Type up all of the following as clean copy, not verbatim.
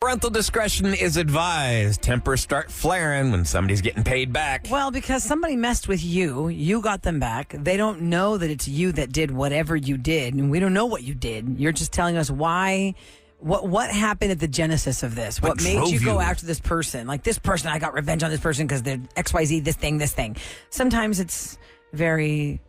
Parental discretion is advised. Tempers start flaring when somebody's getting paid back. Well, because somebody messed with you, you got them back. They don't know that it's you that did whatever you did, and we don't know what you did. You're just telling us why. What happened at the genesis of this? What made you go after this person? Like, this person, I got revenge on this person because they're XYZ, this thing. Sometimes it's very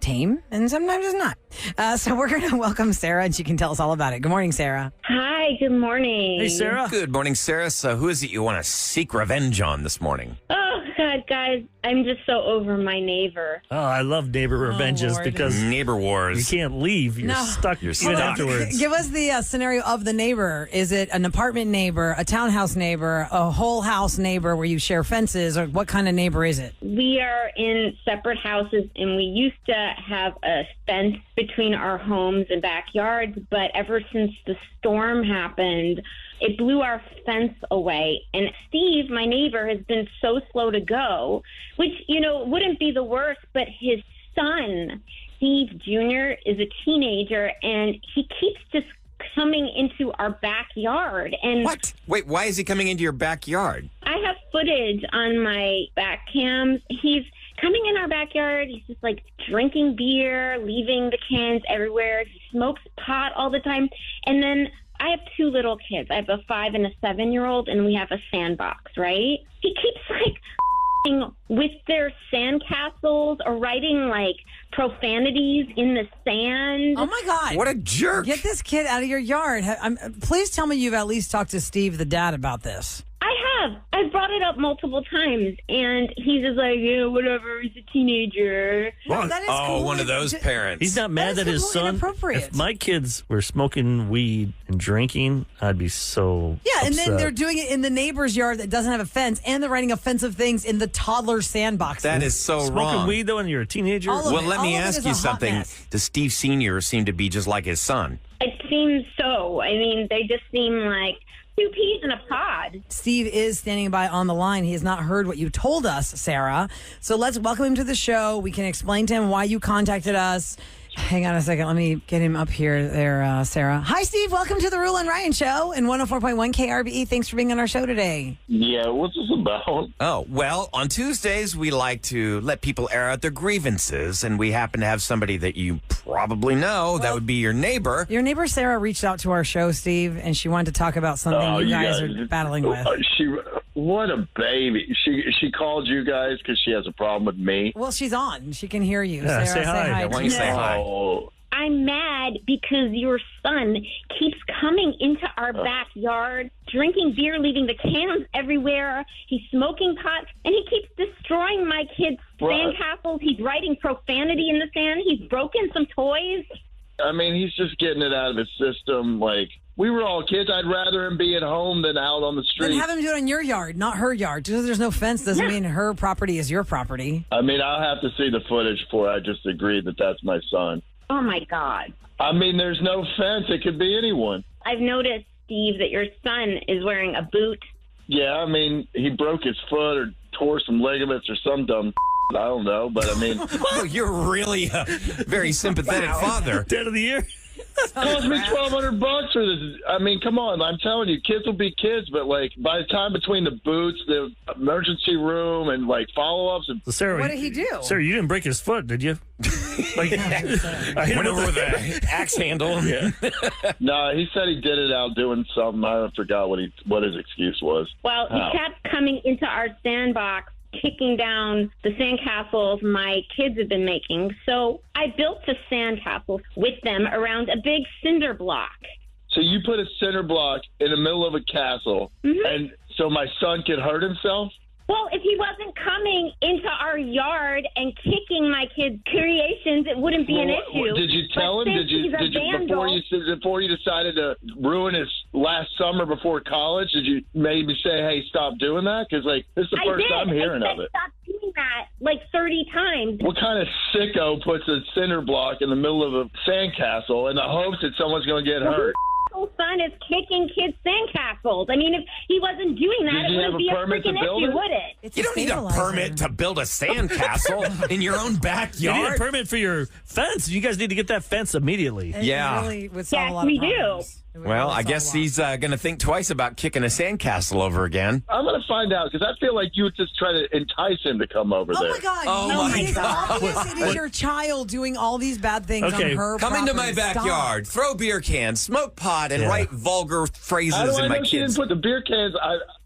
tame, and sometimes it's not. So we're going to welcome Sarah, and she can tell us all about it. Good morning, Sarah. Hi, good morning. Hey, Sarah. Good morning, Sarah. So who is it you want to seek revenge on this morning? Oh, God, guys, I'm just so over my neighbor. Oh, I love neighbor revenges Lord. because Neighbor wars. you can't leave. You're stuck You're even stuck. afterwards. Give us the scenario of the neighbor. Is it an apartment neighbor, a townhouse neighbor, a whole house neighbor where you share fences, or what kind of neighbor is it? We are in separate houses, and we used to have a fence between our homes and backyards, but ever since the storm happened, it blew our fence away. And Steve, my neighbor, has been so slow to go, which, wouldn't be the worst, but his son, Steve Jr., is a teenager, and he keeps just coming into our backyard. And What? Wait, why is he coming into your backyard? I have footage on my back cams. He's coming in our backyard. He's just like drinking beer, leaving the cans everywhere. He smokes pot all the time. And then I have two little kids. I have a 5 and a 7-year-old, and we have a sandbox, right? He keeps like with their sandcastles or writing like profanities in the sand. Oh, my God. What a jerk. Get this kid out of your yard. Please tell me you've at least talked to Steve, the dad, about this. I have. I've brought it up multiple times, and he's just like, yeah, whatever, he's a teenager. No, that is one of those parents. He's not mad That that is his completely son. inappropriate. If my kids were smoking weed and drinking, I'd be so Yeah, and then upset. they're doing it in the neighbor's yard that doesn't have a fence, and they're writing offensive things in the toddler sandbox. That is so smoking wrong. weed though, and you're a teenager. All of Well, it. let me All of it ask is you a hot something. mess. Does Steve Sr. seem to be just like his son? It seems so. I mean, they just seem like two peas in a pod. Steve is standing by on the line. He has not heard what you told us, Sarah. So let's welcome him to the show. We can explain to him why you contacted us. Hang on a second. Let me get him up here there, Sarah. Hi, Steve. Welcome to the Roula and Ryan Show and 104.1 KRBE. Thanks for being on our show today. Yeah, what's this about? Oh, well, on Tuesdays, we like to let people air out their grievances, and we happen to have somebody that you probably know. That would be your neighbor. Your neighbor, Sarah, reached out to our show, Steve, and she wanted to talk about something you guys are battling with. What a baby. She called you guys because she has a problem with me. Well, she's on. She can hear you. Yeah, Sarah, say hi. Why don't you say hi? Oh, I'm mad because your son keeps coming into our backyard, drinking beer, leaving the cans everywhere. He's smoking pot, and he keeps destroying my kids' sandcastles. He's writing profanity in the sand. He's broken some toys. I mean, he's just getting it out of his system. Like, we were all kids. I'd rather him be at home than out on the street. Then have him do it in your yard, not her yard. Just because there's no fence doesn't mean her property is your property. I mean, I'll have to see the footage before I just agree that that's my son. Oh, my God. I mean, there's no fence. It could be anyone. I've noticed, Steve, that your son is wearing a boot. Yeah, I mean, he broke his foot or tore some ligaments or some dumb I don't know, but I mean... Oh, you're really a very sympathetic father. Dead of the year. Cost me $1,200 for this. I mean, come on. I'm telling you, kids will be kids, but like by the time between the boots, the emergency room, and like follow-ups, and So Sarah, What did he do? Sarah, you didn't break his foot, did you? Like, I hit Went him over with with the axe handle. Yeah. no, he said he did it out doing something. I forgot what his excuse was. Well, he Oh. kept coming into our sandbox, kicking down the sandcastles my kids have been making. So I built a sandcastle with them around a big cinder block. So you put a cinder block in the middle of a castle, and so my son could hurt himself? Well, if he wasn't coming into our yard and kicking my kids' creations, it wouldn't be an issue. Did you tell But him? since he's a vandal, Before you decided to ruin his last summer before college? Did you maybe say, "Hey, stop doing that"? Because like this is the first I I'm did. hearing I of said, it. stop doing that like 30 times. What kind of sicko puts a cinder block in the middle of a sandcastle in the hopes that someone's going to get hurt? Son is kicking kids' sandcastles. I mean, if he wasn't doing that, Did it you have wouldn't be a a permit to freaking build issue, it? would it? It's You don't need a stabilizer. permit to build a sandcastle in your own You need a backyard. permit for your fence. You guys need to get that fence immediately. It Yeah. really would solve a Yes, lot of we do. problems. Well, I guess he's going to think twice about kicking a sandcastle over again. I'm going to find out because I feel like you would just try to entice him to come over there. Oh, my God. Oh, no, my it is God. obvious it is your child doing all these bad things on her Come into my property. backyard, throw beer cans, smoke pot, and write vulgar phrases How do I in my know she didn't kids. put the beer cans?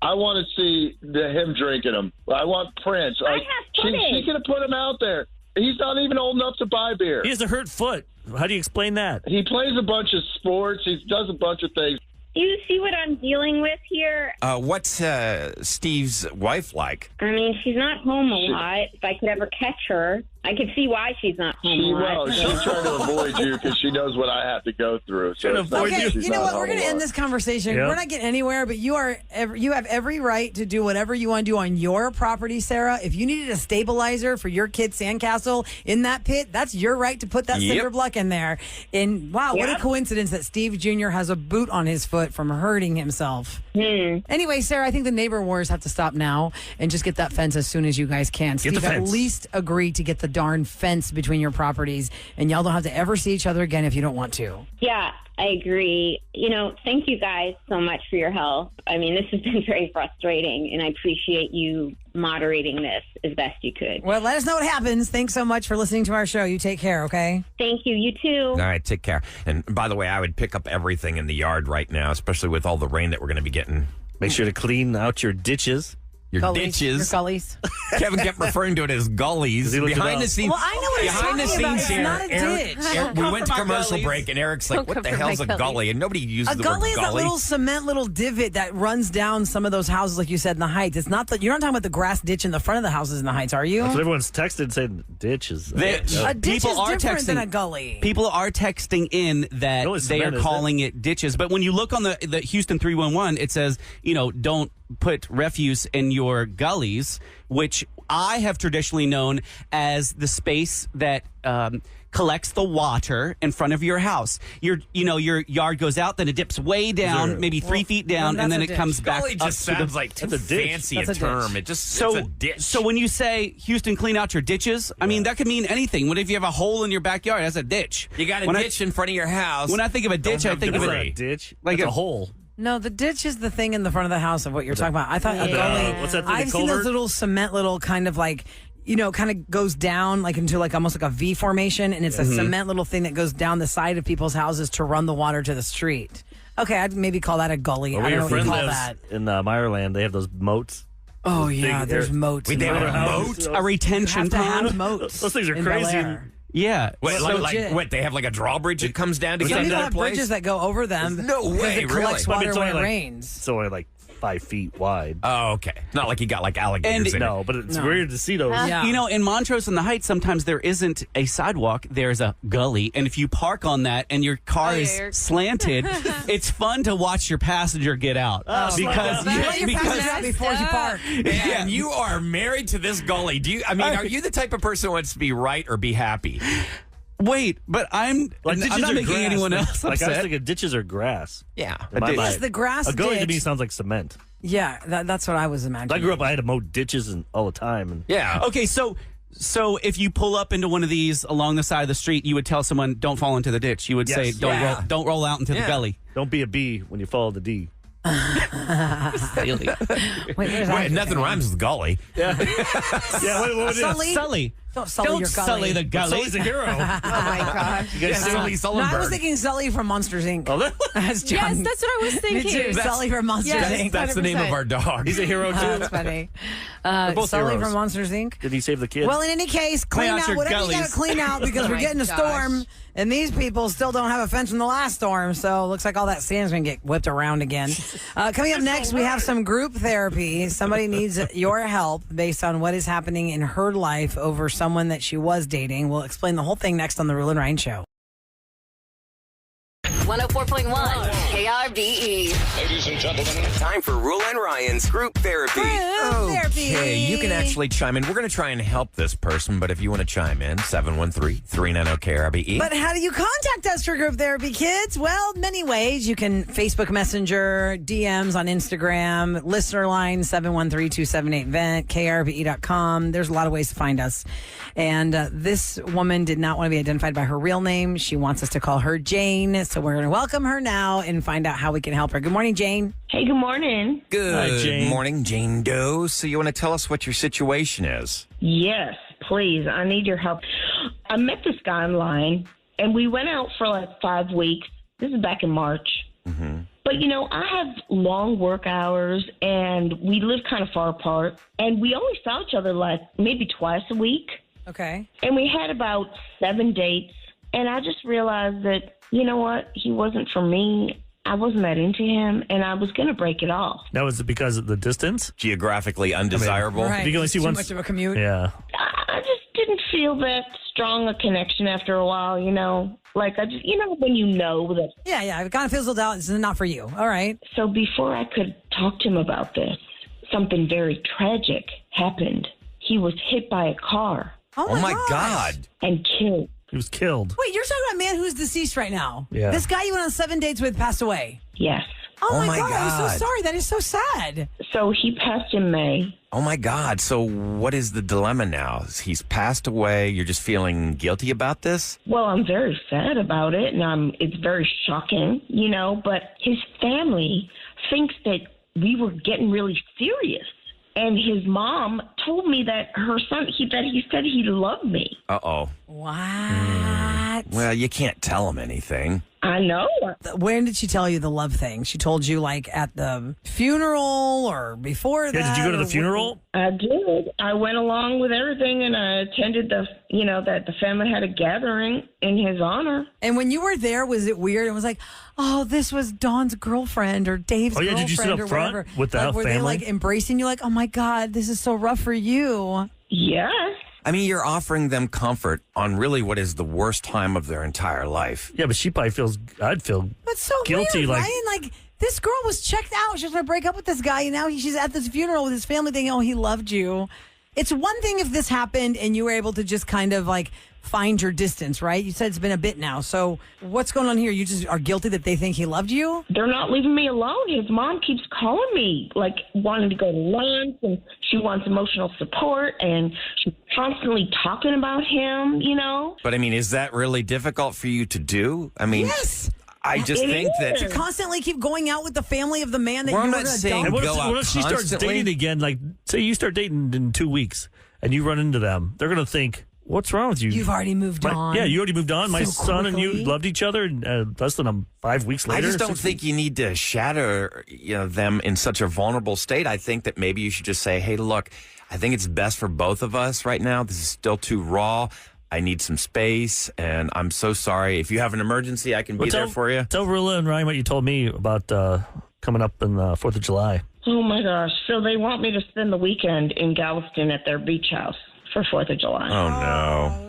I want to see him drinking them. I want Prince. I have footage. She could have put him out there. He's not even old enough to buy beer. He has a hurt foot. How do you explain that? He plays a bunch of sports. He does a bunch of things. Do you see what I'm dealing with here? What's Steve's wife like? I mean, she's not home a lot. If I could ever catch her, I could see why she's not home a lot. She's trying to avoid you because she knows what I have to go through. So it's not Okay, that she's you know not what? We're home going to a end lot. this conversation. Yep. We're not getting anywhere, but you have every right to do whatever you want to do on your property, Sarah. If you needed a stabilizer for your kid's sandcastle in that pit, that's your right to put that Yep. cinder block in there. And wow, what a Yep. coincidence that Steve Jr. has a boot on his foot from hurting himself. Anyway, Sarah, I think the neighbor wars have to stop now and just get that fence as soon as you guys can. Get Steve, the at fence. least agree to get the darn fence between your properties, and y'all don't have to ever see each other again if you don't want to. Yeah, I agree. Thank you guys so much for your help. I mean, this has been very frustrating, and I appreciate you moderating this as best you could. Well, let us know what happens. Thanks so much for listening to our show. You take care, okay? Thank you. You too. All right, take care. And by the way, I would pick up everything in the yard right now, especially with all the rain that we're going to be getting. Make sure to clean out your ditches. Your Gullies, ditches. Your gullies. Kevin kept referring to it as gullies. He looked it Behind up. the scenes. Well, I know what he's behind the talking about. scenes It's here. not a ditch. We went to commercial gullies. break, and Eric's like, Don't "What the cover hell's my a gullies. gully?" And nobody uses A the gully word is that gully. little cement little divot that runs down some of those houses, like you said, in the heights. It's not that you're not talking about the grass ditch in the front of the houses in the heights, are you? That's what everyone's texted saying ditches. A ditch People is are different texting. than a gully. People are texting in that No, it's they are cement, isn't calling it ditches. But when you look on the Houston 311, it says, don't put refuse in your gullies, which I have traditionally known as the space that collects the water in front of your house. Your yard goes out, then it dips way down, Sure. maybe 3 feet down, then and then that's it a comes ditch. back Gully up just to the sounds like too That's a ditch. fancy That's a a ditch. term. It's So, a ditch. so when you say Houston, clean out your ditches, I mean that could mean anything. What if you have a hole in your backyard? That's a ditch. you got a When I- ditch in front of your house. When I think of a ditch, I have think of That's debris. it. not a ditch. Like That's a- a hole. No, the ditch is the thing in the front of the house of what you're talking about. I thought a Yeah. gully. What's that thing, a I've seen those culvert? little cement, little kind of like, kind of goes down like into like almost like a V formation, and it's a cement little thing that goes down the side of people's houses to run the water to the street. Okay, I'd maybe call that a gully. Where I don't your know what you friend call lives that. in Meyerland, they have those moats. Oh Those yeah, big- there's moats. Wait, in they have Bel a Air. moat? A retention You have to pond. have moats. Those things are in Bel crazy. Air. Yeah. Wait, So like legit. what? They have like a drawbridge that comes down to Some get into people that have place? bridges that go over them. No because way, it collects really? water It's when only it like- rains. It's only like 5 feet wide. Oh, okay. Not like you got like alligators in No, it. but it's No. weird to see those. Yeah. In Montrose and the Heights, sometimes there isn't a sidewalk, there's a gully. And if you park on that and your car is Eric. slanted, it's fun to watch your passenger get out. Oh, because Let your because passenger out before you park. And you are married to this gully. Are you the type of person who wants to be right or be happy? wait, but I'm Like not are making grass. anyone else Like I was upset. thinking ditches are grass. Yeah. In my ditch mind. is the grass A gully to ditch. me sounds like cement. Yeah, that's what I was imagining. I grew up, I had to mow ditches all the time. And Yeah. Okay, so if you pull up into one of these along the side of the street, you would tell someone, "Don't fall into the ditch." You would say, Yes. Yeah. don't roll out into Yeah. the gully." don't be a bee when you follow the D. Really? Wait, where's that? Wait, nothing rhymes with gully. Yeah, what would it? Sully? Sully. Don't sully Don't your gully. sully the gully. Sully's a hero. Oh my gosh. You guys see Sully No, I Sullenberg. was thinking Sully from Monsters Inc. Oh, that- That's John. Yes, that's what I was Me thinking. too. Sully from Monsters Yes. Inc. That's the name of 100%. our dog. He's a hero too. That's funny. both Sully heroes. from Monsters Inc. Did he save the kids? Well, in any case, clean out out your whatever you got gullies. to clean out because Oh we're my getting a gosh. storm, and these people still don't have a fence from the last storm. So it looks like all that sand's going to get whipped around again. Coming up next, we have some group therapy. Somebody needs your help based on what is happening in her life over someone that she was dating. We'll explain the whole thing next on the Roula and Ryan Show. 104.1 KRBE. Ladies and gentlemen, Time for Roula and Ryan's group therapy. therapy. Okay, you can actually chime in. We're going to try and help this person, but if you want to chime in, 713-390-KRBE. But how do you contact us for group therapy, kids? Well, many ways. You can Facebook Messenger, DMs on Instagram, listener line 713-278-VENT, krbe.com. There's a lot of ways to find us. And this woman did not want to be identified by her real name. She wants us to call her Jane, so we're we're going to welcome her now and find out how we can help her. Good morning, Jane. Hey, good morning. Good Hi, Jane. morning, Jane Doe. So you want to tell us what your situation is? Yes, please. I need your help. I met this guy online, and we went out for like 5 weeks. This is back in March. But, I have long work hours, and we live kind of far apart. And we only saw each other like maybe twice a week. Okay. And we had about 7 dates. And I just realized that, you know what? He wasn't for me. I wasn't that into him, and I was going to break it off. Now, is it because of the distance? Geographically undesirable? Right. You can only see Too one. much of a commute. Yeah. I just didn't feel that strong a connection after a while, Like, I just, when you know that. Yeah. It kind of fizzled out. This is not for you. All right. So before I could talk to him about this, something very tragic happened. He was hit by a car Oh my gosh. God. and killed. He was killed. Wait, you're talking about a man who's deceased right now. Yeah. This guy you went on 7 dates with passed away. Yes. Oh, my God. I'm God. so sorry. That is so sad. So he passed in May. Oh my God. So what is the dilemma now? He's passed away. You're just feeling guilty about this? Well, I'm very sad about it, and it's very shocking, but his family thinks that we were getting really serious. And his mom told me that her son, he said he loved me. Uh-oh. What? Well, you can't tell him anything. I know. When did she tell you the love thing? She told you like at the funeral or before that? Yeah, did you go to or the funeral? I did. I went along with everything, and I attended that the family had a gathering in his honor. And when you were there, was it weird? It was like, oh, this was Dawn's girlfriend or Dave's Oh, yeah, girlfriend did you sit up or front whatever. with the like, were they family? like embracing you like, oh my God, this is so rough for you? Yes. I mean, you're offering them comfort on really what is the worst time of their entire life. Yeah, but she probably I'd feel That's so guilty. weird, Like, Ryan. Like, this girl was checked out. She was going to break up with this guy, and now she's at this funeral with his family thinking, oh, he loved you. It's one thing if this happened and you were able to just kind of like find your distance, right? You said it's been a bit now. So what's going on here? You just are guilty that they think he loved you? They're not leaving me alone. His mom keeps calling me, like wanting to go to lunch, and she wants emotional support, and she's constantly talking about him, But I mean, is that really difficult for you to do? I mean, Yes. I just It think is. that To constantly keep going out with the family of the man that Well, you I'm were not going to saying dump. and what go out if she starts constantly. dating again? Like, say you start dating in 2 weeks and you run into them. They're going to think, what's wrong with you? You've already moved on. Yeah, you already moved on. My So son and you quickly. loved each other less than 5 weeks later. I just don't 6 think you need to shatter them in such a vulnerable state. I think that maybe you should just say, hey, look, I think it's best for both of us right now. This is still too raw. I need some space, and I'm so sorry. If you have an emergency, I can be there for you. Tell Roula and Ryan what you told me about coming up in the 4th of July. Oh, my gosh. So they want me to spend the weekend in Galveston at their beach house for 4th of July. Oh, no.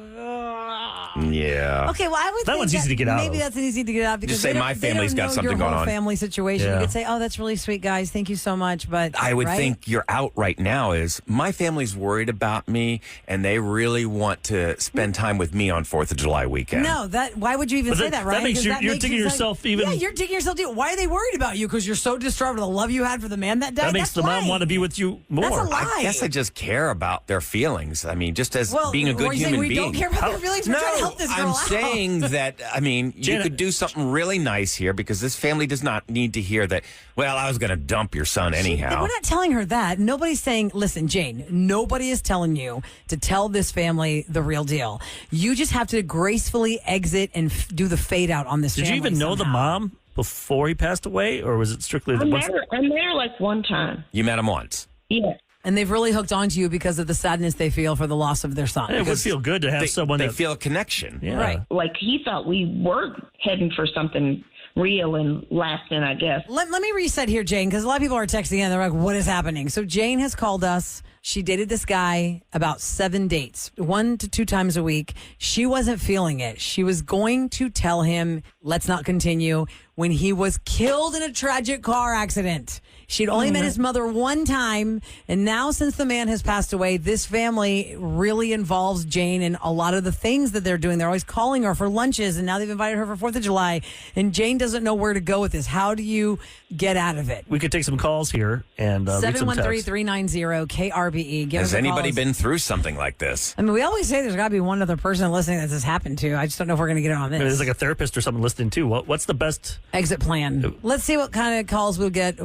Yeah. Okay, well, I would That think one's easy to get out Maybe of. that's easy to get out because Just say they my don't- they family's don't got know something your going whole on. family situation. You Yeah. could say, "Oh, that's really sweet, guys. Thank you so much." But I would right? think you're out right now is my family's worried about me, and they really want to spend time with me on 4th of July weekend. No, that. Why would you even But say that- that, that right? makes 'Cause you- that you're makes digging it like- yourself even- Yeah, you're digging yourself deep. Why are they worried about you? Because you're so distraught with the love you had for the man that died. That makes That's the mom why. want to be with you more. That's a lie. I guess I just care about their feelings. I mean, just as Well, being a are good you saying human we being. don't care about their feelings? We're No, trying to help this girl I'm out. saying that, I mean, you Janet- could do something really nice here because this family does not need to hear that, well, I was going to dump your son anyhow. We're not telling her that. Nobody's saying, listen, Jane, nobody is telling you to tell this family the real deal. You just have to gracefully exit and do the fade out on this Did you family even know the somehow. mom before he passed away, or was it strictly I the met her like one time. You met him once. Yeah. And they've really hooked onto you because of the sadness they feel for the loss of their son. It would feel good to have someone They that feel a connection. yeah. Right. Like he thought we were heading for something real and lasting, I guess. Let me reset here, Jane, because a lot of people are texting in. They're like, what is happening? So Jane has called us. She dated this guy about 7 dates, 1 to 2 times a week. She wasn't feeling it. She was going to tell him, let's not continue, when he was killed in a tragic car accident. She'd only met his mother one time, and now since the man has passed away, this family really involves Jane in a lot of the things that they're doing. They're always calling her for lunches, and now they've invited her for 4th of July, and Jane doesn't know where to go with this. How do you get out of it? We could take some calls here and read some text. 713-390-KRBE. Give us Has a call. anybody been through something like this? I mean, we always say there's got to be one other person listening that this has happened to. I just don't know if we're going to get it on this. I mean, there's like a therapist or something listening too. What's the best? Exit plan. Let's see what kind of calls we'll get.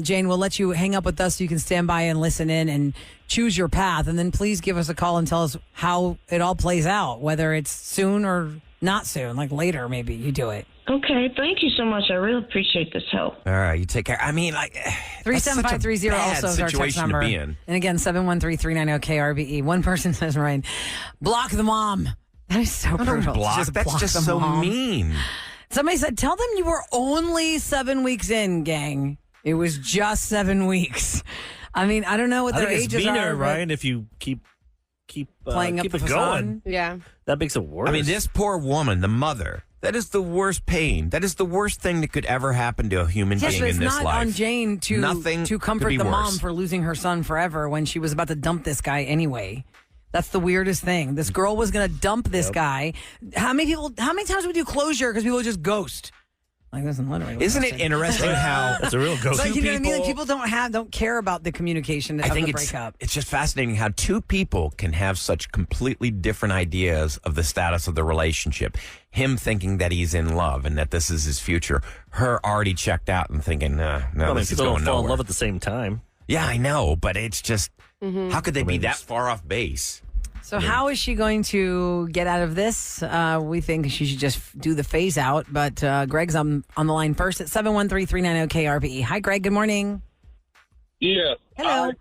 Jane, we'll let you hang up with us so you can stand by and listen in and choose your path. And then please give us a call and tell us how it all plays out, whether it's soon or not soon, like later maybe you do it. Okay, thank you so much. I really appreciate this help. All right, you take care. I mean, like, 37530 also is our text situation number. to be in. And again, 713-390-KRBE. One person says, Ryan, block the mom. That is so brutal. That's just the so mom. mean. Somebody said, tell them you were only 7 weeks in, gang. It was just 7 weeks. I mean, I don't know what I their think it's ages meaner, are. but Ryan, if you keep playing up keep the it facade. going. Yeah. That makes it worse. I mean, this poor woman, the mother, that is the worst pain. That is the worst thing that could ever happen to a human Yes, being but it's in this not life. on Jane Nothing to could comfort be the mom worse. for losing her son forever when she was about to dump this guy anyway. That's the weirdest thing. This girl was going to dump this guy. How many times would you closure because people just ghost? Like, listen, literally. Isn't it interesting how that's a real ghost. Like, you know what I mean? Like, people don't care about the communication I of think the it's breakup. just fascinating how two people can have such completely different ideas of the status of the relationship. Him thinking that he's in love and that this is his future. Her already checked out and thinking, no, I mean, this is people going don't fall in nowhere. love at the same time. Yeah, I know, but it's just, how could they be that far off base? So how is she going to get out of this? We think she should just do the phase out. But Greg's on the line first at 713-390-KRBE. Hi, Greg. Good morning. Yes. Hello.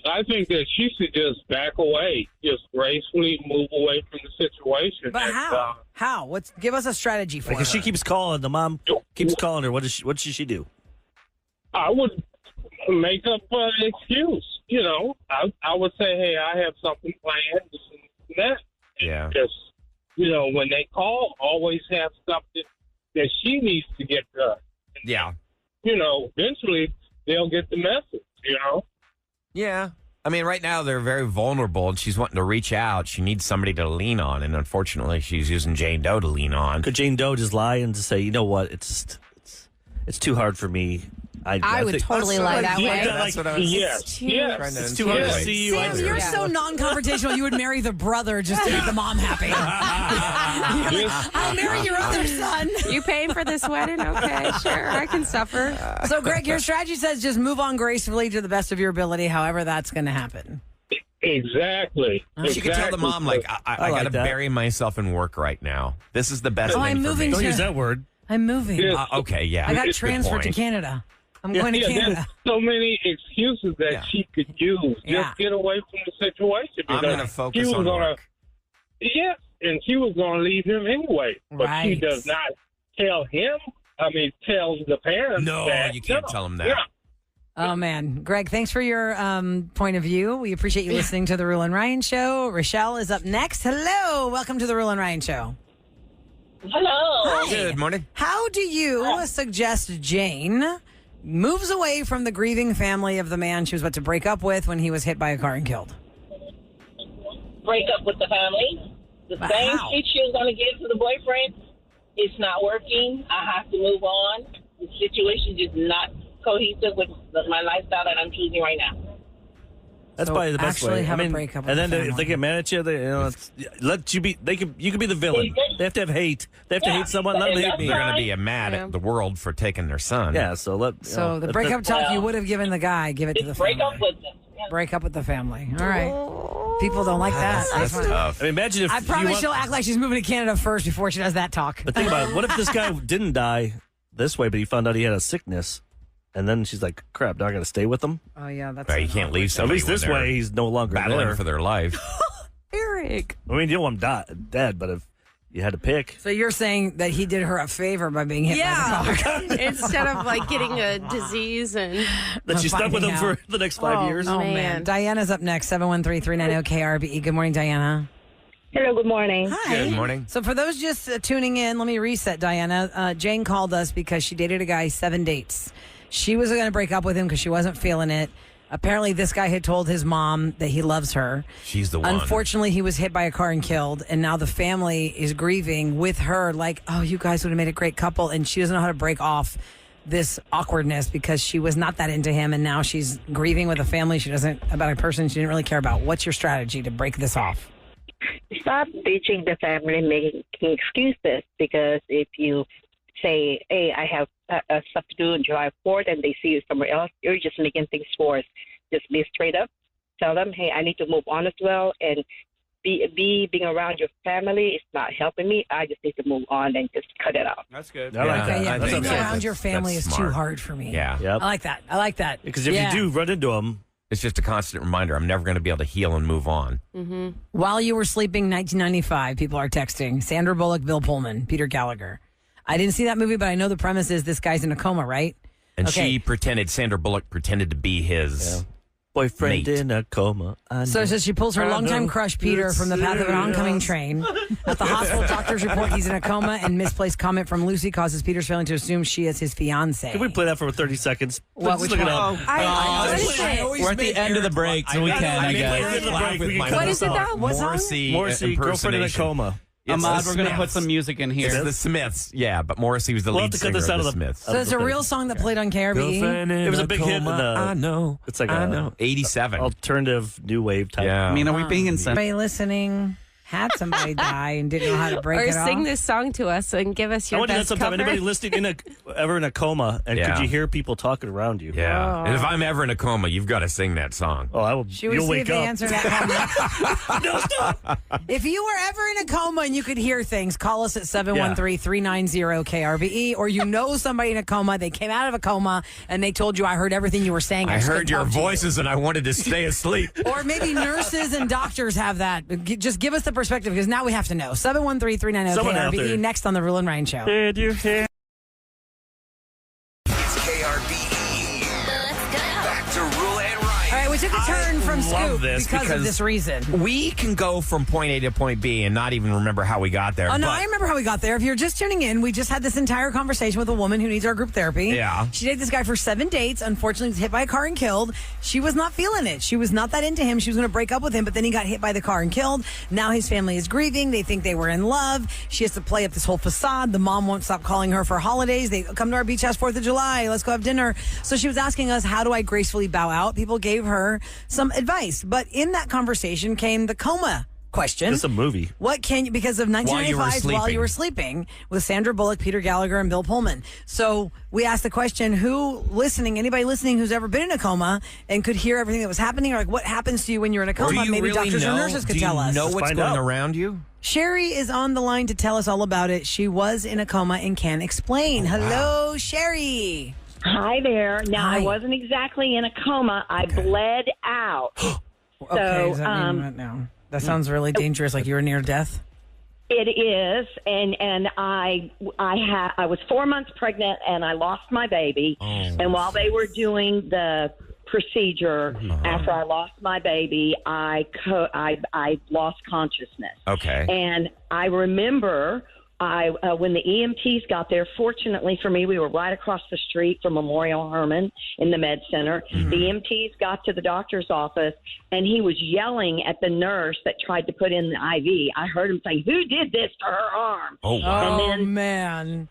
I think that she should just back away, just gracefully move away from the situation. But how? How? Give us a strategy for Because her. she keeps calling. The mom keeps calling her. What should she do? I would make up an excuse. You know, I would say, hey, I have something planned, this and that. Yeah. Just, when they call, always have something that she needs to get done. Yeah. Eventually they'll get the message, Yeah. I mean, right now they're very vulnerable and she's wanting to reach out. She needs somebody to lean on. And unfortunately, she's using Jane Doe to lean on. Could Jane Doe just lie and just say, you know what, it's too hard for me. I would think- totally That's lie what I- that yeah, way. that's what I was Yes. trying to It's too hard to insinuate. see you. Sam, either. you're so non-confrontational. You would marry the brother just to make the mom happy. You're like, I'll marry your other son. You paying for this wedding? Okay, sure. I can suffer. So, Greg, your strategy says just move on gracefully to the best of your ability, however that's going to happen. Exactly. She could tell the mom, like, I like got to that. bury myself in work right now. This is the best Oh, thing I'm for moving me. Don't to- use that word. I'm moving. Yeah. Okay, yeah. I got Good transferred to point. Canada. I'm going to There's Canada. so many excuses that Yeah. she could use. Yeah. Just get away from the situation. I'm because going to focus she was on gonna, work. Yes, and she was going to leave him anyway. But she Right. does not tell him. Tell the parents. No, that, you can't tell him that. Yeah. Oh, man. Greg, thanks for your point of view. We appreciate you listening to The Roula and Ryan Show. Rochelle is up next. Hello. Welcome to The Roula and Ryan Show. Hello. Hi. Good morning. How do you suggest Jane moves away from the grieving family of the man she was about to break up with when he was hit by a car and killed? Break up with the family. The But same how? shit she was going to give to the boyfriend. It's not working. I have to move on. The situation is not cohesive with my lifestyle that I'm choosing right now. That's So probably the best actually way. have a breakup with and then the if they family. get mad at you, let you be. You could be the villain. They have to have hate. They have to hate someone. Let them hate me. They're going to be mad Yeah. at the world for taking their son. Yeah. So So the breakup talk you would have given the guy, give it to the Break family. up with them. Yeah. Break up with the family. All right. People don't like that. That's tough. I mean, imagine if I you promise want- she'll act like she's moving to Canada first before she does that talk. But think about it. What if this guy didn't die this way, but he found out he had a sickness, and then she's like, "Crap, now I got to stay with him." Oh, yeah. That's Right, you can't leave At somebody least this when they're way, he's no longer battling there. for their life. Eric. I mean, you don't want him dead, but if you had to pick, So you're saying that he did her a favor by being hit by the car? Instead of like getting a disease and that she's stuck with him finding for the next 5 years. Oh, man. Man. Diana's up next, 713-390-KRBE. Good morning, Diana. Hello, good morning. Hi. Good morning. So for those just tuning in, let me reset, Diana. Jane called us because she dated a guy 7 dates. She was going to break up with him because she wasn't feeling it. Apparently, this guy had told his mom that he loves her. She's the one. Unfortunately, he was hit by a car and killed, and now the family is grieving with her like, oh, you guys would have made a great couple, and she doesn't know how to break off this awkwardness because she was not that into him, and now she's grieving with a family about a person she didn't really care about. What's your strategy to break this off? Stop bitching the family, making excuses, because if you say, hey, I have stuff to do and drive forward, and they see you somewhere else, you're just making things worse. Just be straight up. Tell them, hey, I need to move on as well, and being around your family is not helping me. I just need to move on and just cut it out. That's good. I like that. Yeah, That's being okay. around your family is too smart. hard for me. Yeah. Yep. I like that. Because if you do run into them, It's just a constant reminder. I'm never going to be able to heal and move on. While you were sleeping, 1995, people are texting. Sandra Bullock, Bill Pullman, Peter Gallagher. I didn't see that movie, but I know the premise is this guy's in a coma, right? And Okay. Sandra Bullock pretended to be his boyfriend mate. in a coma. So it says she pulls her longtime crush, Peter, from the path of an oncoming train. At the hospital, doctors report he's in a coma, and misplaced comment from Lucy causes Peter's failing to assume she is his fiancée. Can we play that for 30 seconds? What, Let's which look it one? up. What is it? We're at the end of the break, so we can, I guess. What is it though? What song? Morrissey, girlfriend in a coma. Ahmad, we're going to put some music in here. It's the Smiths, yeah, but Morrissey was the We'll lead have to cut singer this out of of the the- Smiths. So it's a real song that played on KRBE. It was a big hit in the- I know. It's like I a- know. 87. Alternative new wave type. Yeah. I mean, are we being insensitive? Somebody listening had somebody die and didn't know how to break Or it off. sing this song to us and give us I your want to know best sometime. cover. Anybody listening ever in a coma, and Yeah. could you hear people talking around you? Yeah. And if I'm ever in a coma, you've got to sing that song. Oh, I will. Should we You'll see wake if they up. answer that? No, stop. If you were ever in a coma and you could hear things, call us at 713-390-KRBE, or you know somebody in a coma, they came out of a coma and they told you, I heard everything you were saying. I just heard couldn't your talk to you." voices and I wanted to stay asleep. Or maybe nurses and doctors have that. Just give us the perspective, because now we have to know. 713-390-KRBE, Someone out there. next on the Roula and Ryan Show. Did you hear? It's KRBE. Let's go. Back to Roula and Ryan. All right, we took a turn from love Scoop this because of because this reason. We can go from point A to point B and not even remember how we got there. Oh, no, but I remember how we got there. If you're just tuning in, we just had this entire conversation with a woman who needs our group therapy. Yeah. She dated this guy for 7 dates. Unfortunately, was hit by a car and killed. She was not feeling it. She was not that into him. She was going to break up with him, but then he got hit by the car and killed. Now his family is grieving. They think they were in love. She has to play up this whole facade. The mom won't stop calling her for holidays. They come to our beach house 4th of July. Let's go have dinner. So she was asking us, how do I gracefully bow out? People gave her some advice. But in that conversation came the coma question. It's a movie. What can you, because of 1995's While You Were Sleeping with Sandra Bullock, Peter Gallagher, and Bill Pullman. So we asked the question, anybody listening who's ever been in a coma and could hear everything that was happening, or like what happens to you when you're in a do coma? you Maybe really doctors know? or nurses could Do tell you us. know what's find going out. around you? Sherry is on the line to tell us all about it. She was in a coma and can explain. Hello, Sherry. Hi there. Now, Hi. I wasn't exactly in a coma. I bled out. Okay, does that mean what now? That sounds really dangerous, like you were near death. It is, and I was 4 months pregnant, and I lost my baby. And while they were doing the procedure, after I lost my baby, I lost consciousness. Okay. And I remember when the EMTs got there, fortunately for me, we were right across the street from Memorial Hermann in the med center. The EMTs got to the doctor's office, and he was yelling at the nurse that tried to put in the IV. I heard him say, "Who did this to her arm?" Oh, wow. Oh, And then man.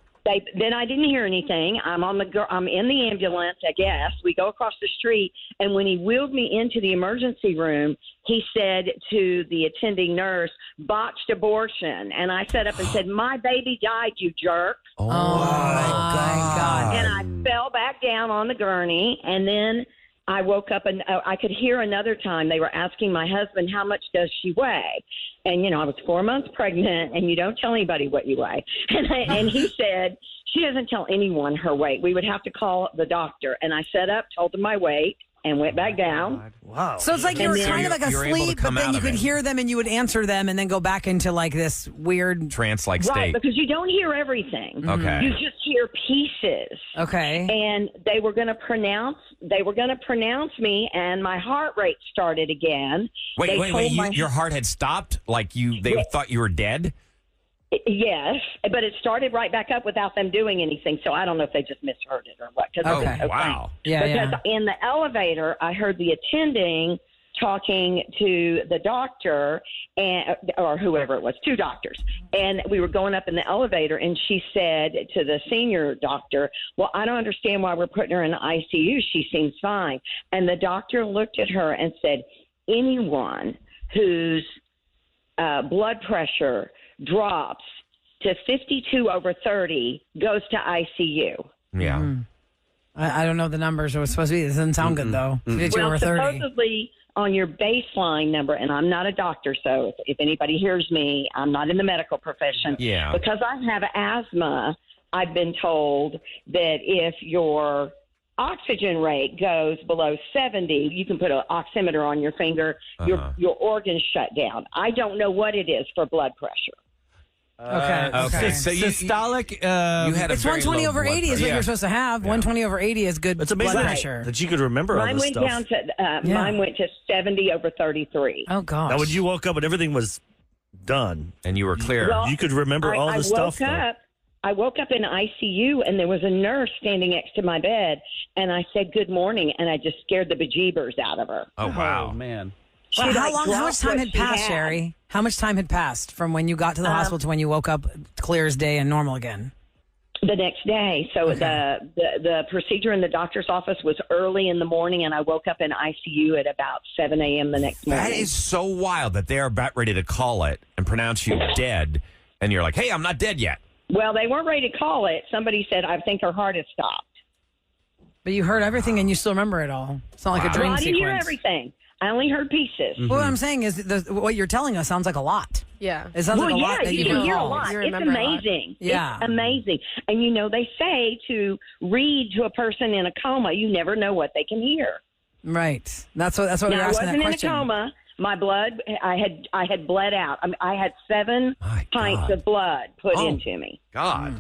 Then I didn't hear anything. I'm in the ambulance, I guess. We go across the street, and when he wheeled me into the emergency room, he said to the attending nurse, "Botched abortion." And I sat up and said, "My baby died, you jerk." Oh, my God. And I fell back down on the gurney, and then I woke up, and I could hear another time they were asking my husband, "How much does she weigh?" And, I was 4 months pregnant, and you don't tell anybody what you weigh. And he said, "She doesn't tell anyone her weight. We would have to call the doctor." And I sat up, told him my weight, and went back down. Wow. So it's like you were kind of like you're able to asleep, but come then out you of could it. hear them and you would answer them and then go back into like this weird. Trance-like Right, state. because you don't hear everything. Okay. You just hear pieces. Okay. And they were going to pronounce me, and my heart rate started again. They Wait. told my- Your heart had stopped? Like they thought you were dead? Yes, but it started right back up without them doing anything. So I don't know if they just misheard it or what. Wow. Because in the elevator, I heard the attending talking to the doctor or whoever it was, 2 doctors. And we were going up in the elevator, and she said to the senior doctor, well, I don't understand why we're putting her in the ICU. She seems fine. And the doctor looked at her and said, anyone whose blood pressure drops to 52/30 goes to ICU. Yeah. Mm. I don't know the numbers it was supposed to be. It doesn't sound good, though. 52/30. Supposedly on your baseline number, and I'm not a doctor, so if anybody hears me, I'm not in the medical profession. Yeah. Because I have asthma, I've been told that if your oxygen rate goes below 70, you can put an oximeter on your finger, your organs shut down. I don't know what it is for blood pressure. Okay. So systolic. You had a It's very 120 low over blood 80 is what pressure. you're supposed to have. 120/80 is good It's amazing blood pressure. that you could remember all Mine this went stuff. down to mine went to 70/33. Oh, gosh. Now, when you woke up and everything was done, And you were clear. Well, you could remember all the stuff. I woke up in ICU, and there was a nurse standing next to my bed, and I said good morning, and I just scared the bejeebers out of her. Oh, wow. Oh, man. She, Well, like, how dropped much time what had she passed, had. Sherry? How much time had passed from when you got to the hospital to when you woke up clear as day and normal again? The next day. So the procedure in the doctor's office was early in the morning, and I woke up in ICU at about 7 a.m. the next morning. That is so wild that they're about ready to call it and pronounce you dead, and you're like, hey, I'm not dead yet. Well, they weren't ready to call it. Somebody said, I think her heart has stopped. But you heard everything and you still remember it all. It's not like a dream Well, I didn't hear sequence. everything. I only heard pieces. Well, what I'm saying is what you're telling us sounds like a lot. Yeah. It sounds like a lot that you you can hear a recall. lot. You It's remember a lot. amazing. Yeah. It's amazing. And, you know, they say to read to a person in a coma, you never know what they can hear. Right. That's what we're Now, I asking wasn't that in a question. coma. My blood, I had bled out. I had 7 My pints God. of blood put Oh. into me. God.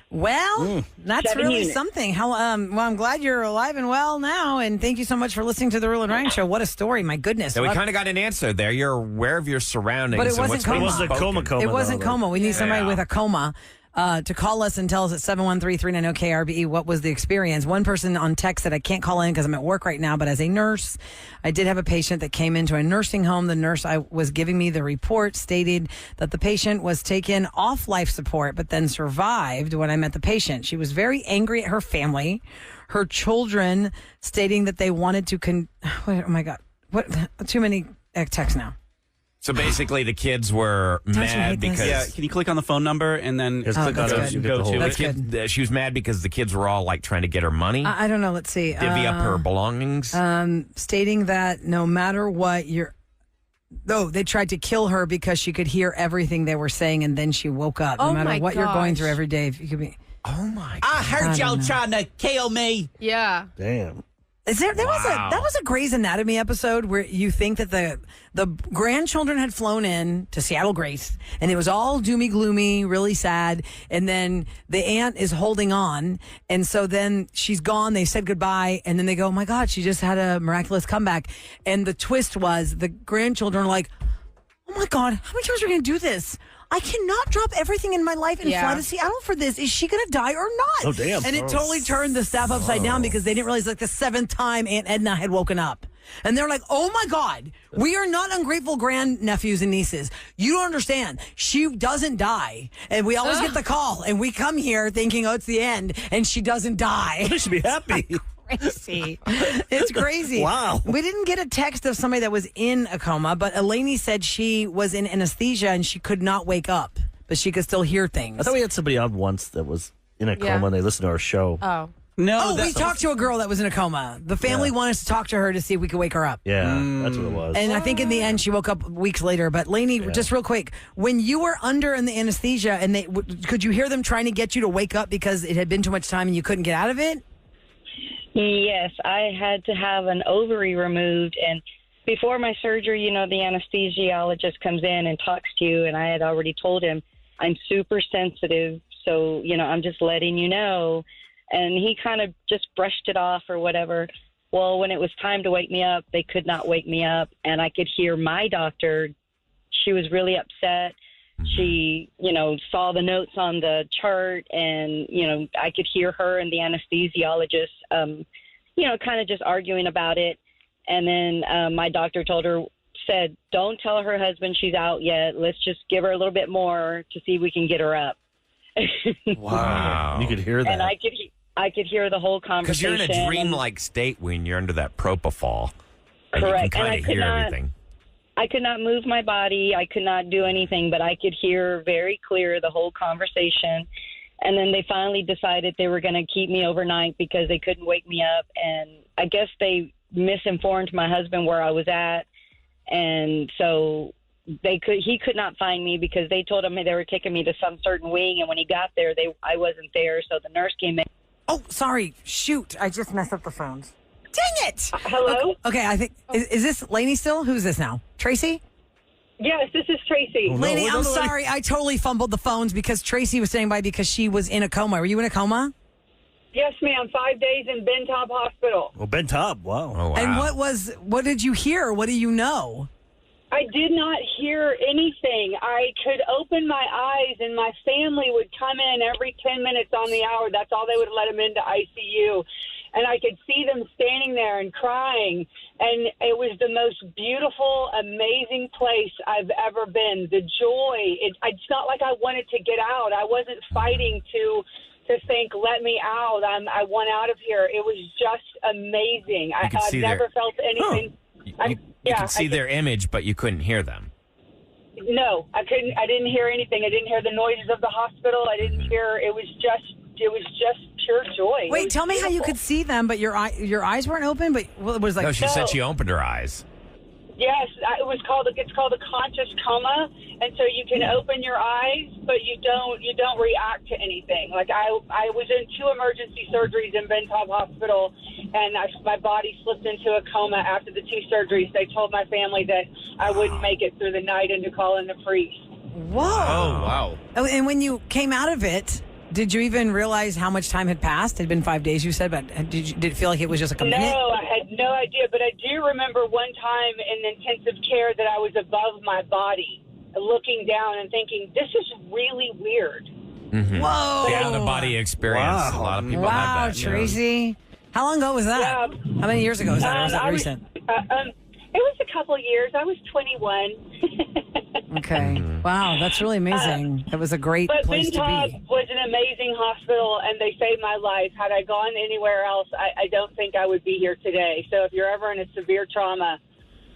Well, that's 7 really units. something. Well, I'm glad you're alive and well now, and thank you so much for listening to the Roula and Ryan show. What a story! My goodness. So we What- kind of got an answer there. You're aware of your surroundings. But it and wasn't what's coma. being It wasn't spoken. coma. It wasn't though. coma. We need somebody Yeah. with a coma to call us and tell us at 713-390-KRBE what was the experience. One person on text said, I can't call in because I'm at work right now, but as a nurse, I did have a patient that came into a nursing home. The nurse I was giving me the report stated that the patient was taken off life support, but then survived when I met the patient. She was very angry at her family, her children stating that they wanted to oh my God, what? Too many texts now. So basically, the kids were I mad hate this. because Yeah, can you click on the phone number and then Just click that's on it. good. You get Go the to whole- it. That's good. she was mad because the kids were all like trying to get her money, I don't know. Let's see. divvy up her belongings. Stating that no matter what they tried to kill her because she could hear everything they were saying, and then she woke up. No Oh matter my what you're going gosh. through every day, if you could be. Oh my! I heard y'all trying to kill me. Yeah. Damn. Is there Wow. was a Grey's Anatomy episode where you think that the grandchildren had flown in to Seattle Grace and it was all doomy gloomy, really sad, and then the aunt is holding on, and so then she's gone. They said goodbye, and then they go, "Oh my God, she just had a miraculous comeback." And the twist was the grandchildren are like, "Oh my God, how many times are we going to do this? I cannot drop everything in my life and fly to Seattle for this. Is she going to die or not?" Oh, damn. And it totally turned the staff upside down because they didn't realize like the 7th time Aunt Edna had woken up. And they're like, oh my God, we are not ungrateful grandnephews and nieces. You don't understand. She doesn't die. And we always get the call and we come here thinking, oh, it's the end. And she doesn't die. You should be happy. Crazy. It's crazy. Wow. We didn't get a text of somebody that was in a coma, but Eleni said she was in anesthesia and she could not wake up, but she could still hear things. I thought we had somebody on once that was in a Yeah. coma and they listened to our show. Oh. No, we talked to a girl that was in a coma. The family wanted us to talk to her to see if we could wake her up. Yeah, that's what it was. And I think in the end she woke up weeks later. But Lainey, just real quick, when you were under in the anesthesia and could you hear them trying to get you to wake up because it had been too much time and you couldn't get out of it? Yes, I had to have an ovary removed, and before my surgery, you know, the anesthesiologist comes in and talks to you, and I had already told him I'm super sensitive, so, you know, I'm just letting you know. And he kind of just brushed it off or whatever. Well, when it was time to wake me up, they could not wake me up, and I could hear my doctor. She was really upset, She, saw the notes on the chart, and, I could hear her and the anesthesiologist, kind of just arguing about it. And then my doctor said, don't tell her husband she's out yet. Let's just give her a little bit more to see if we can get her up. Wow. You could hear that. And I could hear the whole Because conversation. you're in a dreamlike state when you're under that propofol. And Correct. you can kind of hear everything. I could not move my body. I could not do anything, but I could hear very clear the whole conversation. And then they finally decided they were going to keep me overnight because they couldn't wake me up. And I guess they misinformed my husband where I was at. And so he could not find me because they told him they were taking me to some certain wing. And when he got there, I wasn't there. So the nurse came in. Oh, sorry. Shoot. I just messed up the phones. Dang it. Hello? Okay, I think, is this Lainey still? Who's this now? Tracy? Yes, this is Tracy. Oh, no, Lainey, no, I'm no, sorry. I totally fumbled the phones because Tracy was standing by because she was in a coma. Were you in a coma? Yes, ma'am. 5 days in Ben Top Hospital. Well, Ben Top, wow. Oh, wow. And what did you hear? What do you know? I did not hear anything. I could open my eyes, and my family would come in every 10 minutes on the hour. That's all they would let them into ICU. And I could see them standing there and crying. And it was the most beautiful, amazing place I've ever been. The joy. It's not like I wanted to get out. I wasn't fighting to think, let me out. I want out of here. It was just amazing. I've never felt anything. You could see their image, but you couldn't hear them. No, I couldn't. I didn't hear anything. I didn't hear the noises of the hospital. I didn't hear. It was just pure joy. Wait, tell me how you could see them, but your eyes weren't open. But it was like No, she said she opened her eyes. Yes, it's called a conscious coma, and so you can open your eyes, but you don't react to anything. Like I was in 2 emergency surgeries in Ben Top Hospital, and my body slipped into a coma after the 2 surgeries. They told my family that I wouldn't make it through the night and to call in the priest. Whoa! Oh, wow! Oh, and when you came out of it, did you even realize how much time had passed? It had been 5 days, you said, but did it feel like it was just like a minute? No, I had no idea, but I do remember one time in intensive care that I was above my body, looking down and thinking, this is really weird. Mm-hmm. Whoa! The out-of-body experience. Wow. A lot of people have that. Tracy. How long ago was that? Yeah. How many years ago was that? Or was that I was- recent? It was a couple of years. I was 21. Okay. Wow, that's really amazing. That was a great But place Ben to Top be. was an amazing hospital, and they saved my life. Had I gone anywhere else, I don't think I would be here today. So if you're ever in a severe trauma,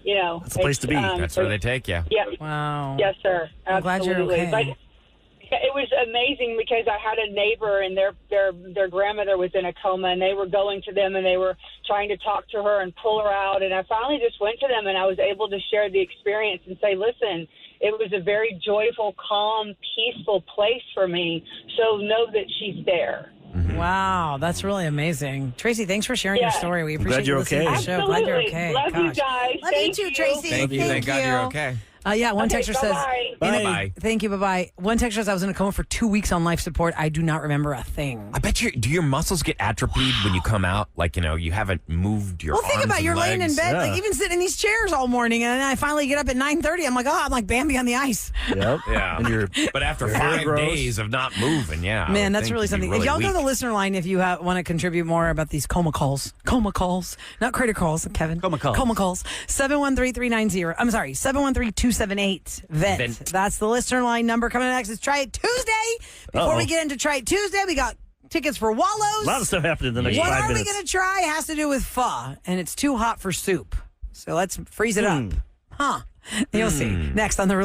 That's a place to be. That's where they take you. Yeah. Wow. Yes, sir. I'm glad you're Absolutely. okay. But it was amazing because I had a neighbor, and their grandmother was in a coma, and they were going to them, and they were trying to talk to her and pull her out. And I finally just went to them, and I was able to share the experience and say, listen, it was a very joyful, calm, peaceful place for me. So know that she's there. Wow, that's really amazing. Tracy, thanks for sharing your story. We appreciate you're you listening okay. to the show. Glad you're Absolutely. okay. Love you Gosh. guys. Love Thank you too, Tracy. Thank you. Thank God you're okay. Yeah, one Okay, texter says, bye-bye. Bye. thank you, bye-bye. One texter says, I was in a coma for 2 weeks on life support. I do not remember a thing. I bet do your muscles get atrophied when you come out? Like, you haven't moved your Well, arms think about it. and You're laying in legs? bed, Yeah. like even sitting in these chairs all morning, and then I finally get up at 9:30. I'm like Bambi on the ice. Yep. Yeah. And But after your hair 5 grows. days of not moving, yeah. I Man, would that's think really you'd be something. If y'all go to the weak. listener line, if you want to contribute more about these coma calls, not crater calls, Kevin. Coma calls. 713-390. I'm sorry, 713-278 VET. That's the listener line number. Coming up next is Try It Tuesday. Before we get into Try It Tuesday, we got tickets for Wallows. A lot of stuff happened in the next What 5 are minutes. we going to try? It has to do with pho, and it's too hot for soup. So let's freeze it up. Huh. You'll see. Next on the